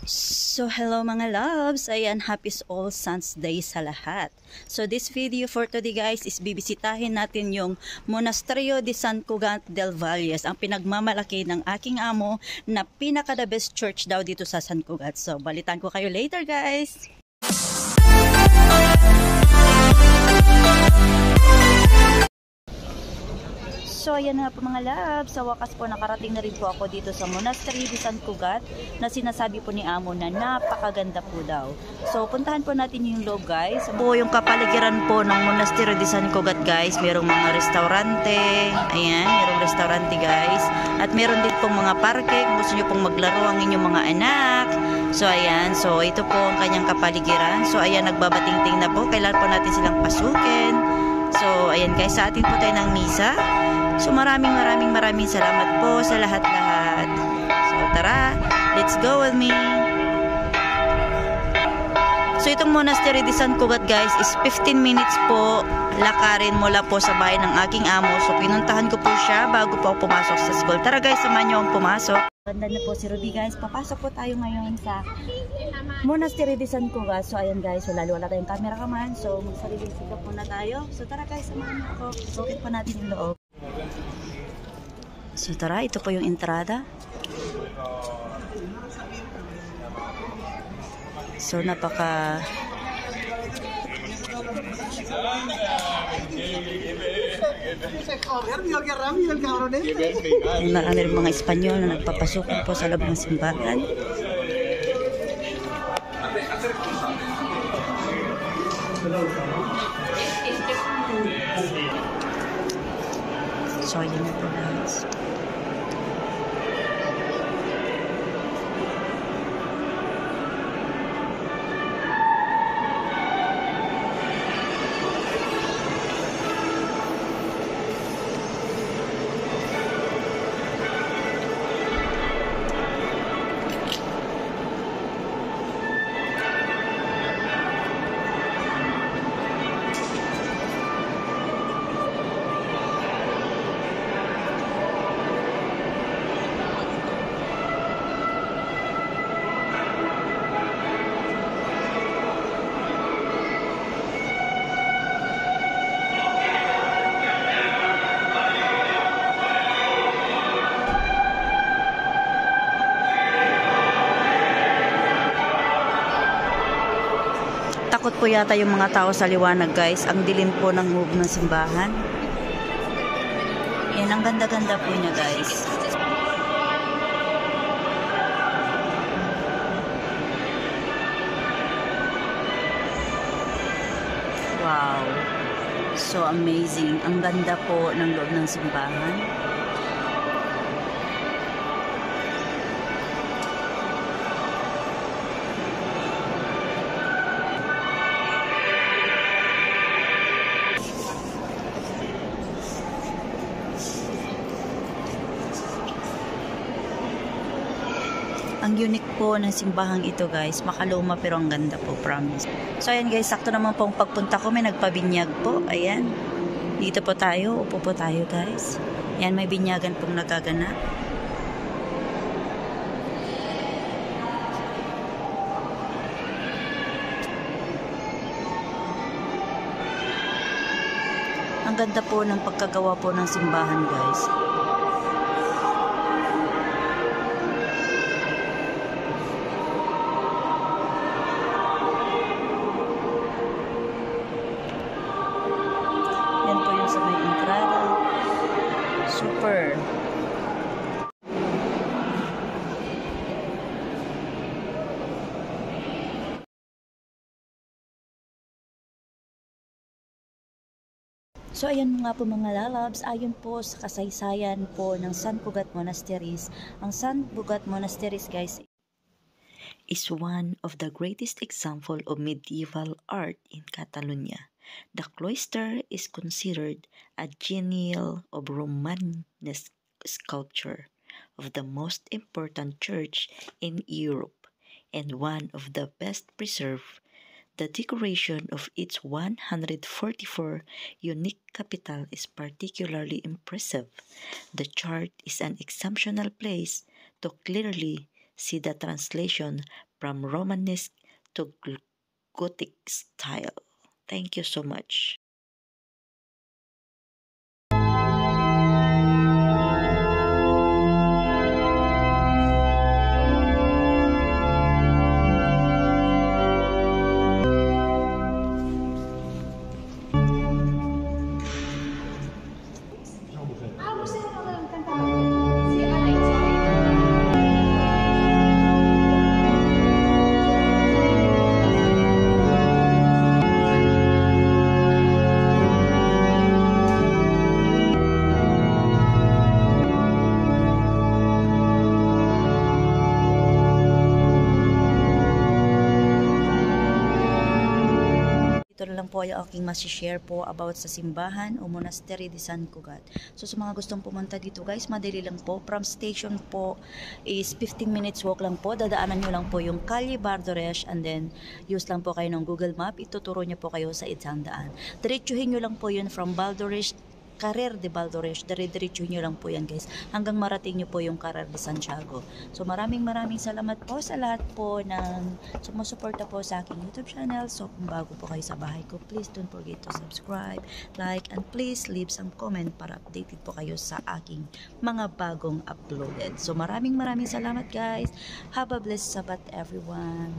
So hello mga loves, ayan, happy All Saints Day sa lahat. So this video for today guys is bibisitahin natin yung Monasterio de San Cugat del Valles, ang pinagmamalaki ng aking amo na pinaka the best church daw dito sa San Cugat. So balitan ko kayo later guys. So ayan nga po mga love, sa wakas po nakarating na rin po ako dito sa Monasterio de San Cugat na sinasabi po ni amo na napakaganda po daw. So puntahan po natin yung loob guys. Po yung kapaligiran po ng Monasterio de San Cugat guys, merong mga restaurante, ayan, merong restaurante guys. At meron din pong mga parke kung gusto nyo pong maglaro ang inyong mga anak. So ayan, so ito po ang kanyang kapaligiran. So ayan, nagbabatingting na po, kailan po natin silang pasukin. So ayan guys, sa atin po tayo ng misa. So maraming salamat po sa lahat-lahat. So tara, let's go with me. So itong Monasterio de San Cugat guys is 15 minutes po lakarin mula po sa bahay ng aking amo. So pinuntahan ko po siya bago po ako pumasok sa school. Tara guys, samahan niyo akong pumasok. Ganda na po si Ruby guys. Papasok po tayo ngayon sa Monasterio de San Cugat. So ayan guys, wala tayong camera kaman. So magsariling sikap muna tayo. So tara guys, samahan niyo ako. Sukin po natin yung loob. So tara, ito po yung entrada. So napaka marami rin mga Espanyol na nagpapasukan po sa loob ng simbahan. So yun na po guys. Takot po yata yung mga tao sa liwanag guys. Ang dilim po ng loob ng simbahan. Yan, ang ganda-ganda po niya guys. Wow. So amazing. Ang ganda po ng loob ng simbahan. Ang unique po ng simbahang ito guys, makaluma pero ang ganda po, promise. So ayan guys, sakto naman pong pagpunta ko, may nagpabinyag po, ayan. Dito po tayo, upo po tayo guys. Ayan, may binyagan pong nagaganap. Ang ganda po ng pagkagawa po ng simbahan guys. Super. So ayan nga po mga lalabs, ayon po sa kasaysayan po ng San Cugat Monasteries, ang San Cugat Monasteries guys is one of the greatest example of medieval art in Catalonia. The cloister is considered a genial of Romanesque sculpture of the most important church in Europe and one of the best preserved. The decoration of its 144 unique capital is particularly impressive. The church is an exceptional place to clearly see the translation from Romanesque to Gothic style. Thank you so much. Ito na lang po yung aking masishare po about sa simbahan o Monastery de San Cugat. So sa mga gustong pumunta dito guys, madali lang po. From station po is 15 minutes walk lang po. Dadaanan nyo lang po yung Calle Bardoresh and then use lang po kayo ng Google Map. Ituturo nyo po kayo sa isang daan. Diretsuhin nyo lang po yun from Bardoresh, Carrer de Bardoresh. Dire-diretso nyo lang po yan guys hanggang marating nyo po yung Carrer de Santiago. So maraming salamat po sa lahat po ng sumusuporta po sa aking YouTube channel. So kung bago po kayo sa bahay ko, please don't forget to subscribe, like, and please leave some comment para updated po kayo sa aking mga bagong uploaded. So maraming salamat guys. Have a blessed Sabbath everyone.